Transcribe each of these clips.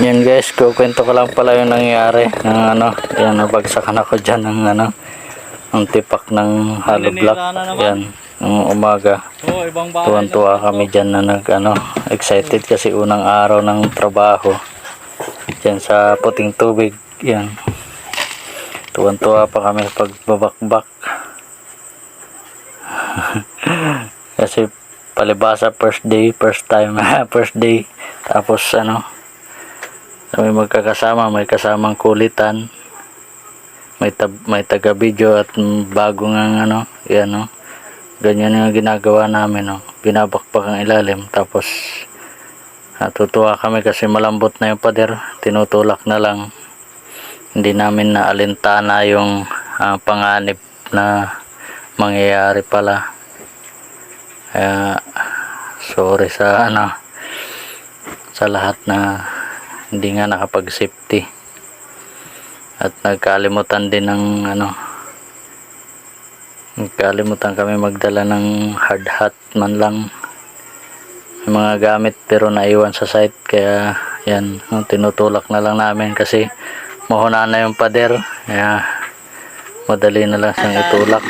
Yan guys, kukwento ko lang pala yung nangyari ng ano, yan, nabagsakan ako dyan ng ano, ng tipak ng hollow block. Yan, ng umaga. Tuwan-tuwa kami dyan na excited kasi unang araw ng trabaho. Dyan sa puting tubig, yan. Tuwan-tuwa pa kami pagbabakbak. Kasi palibasa first day, first time, first day. Tapos kami magkakasama, may kasamang kulitan, may taga video at bagong yan ganyan yung ginagawa namin, binabakbak ang ilalim. Tapos natutuwa kami kasi malambot na yung pader, tinutulak na lang, hindi namin naalintana yung panganib na mangyayari pala. Kaya sorry sa sa lahat na hindi nga nakapag safety at nagkalimutan din ng nagkalimutan kami magdala ng hard hat man lang, may mga gamit pero naiwan sa site. Kaya yan, tinutulak na lang namin kasi mahuna na yung pader, kaya madali na lang siyang itulak.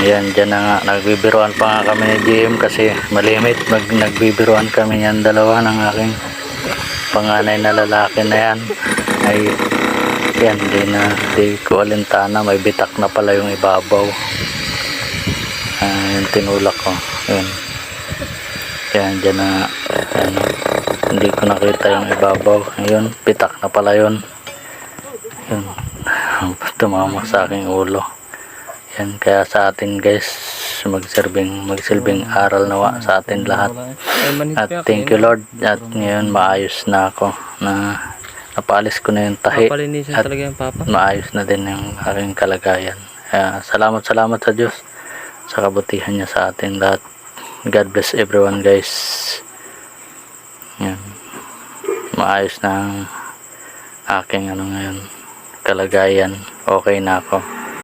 Yan, dyan na nga, nagbibiruan pa nga kami ni GM kasi malimit, nagbibiruan kami yan dalawa ng aking panganay na lalaki na yan. Ay yan, di ko alintana, may bitak na pala yung ibabaw. Yung tinulak ko, yan dyan na, hindi ko nakita yung ibabaw. Ayun, bitak na pala yun. Yun, tumama sa aking ulo. Yan, kaya sa atin guys, magsilbing aral nawa sa atin lahat. At thank you Lord, at ngayon maayos na ako, na napaalis ko na yung tahi at maayos na din yung aking kalagayan. Kaya salamat sa Diyos sa kabutihan niya sa atin lahat. God bless everyone guys. Yan, maayos na ang aking ngayon kalagayan, okay na ako.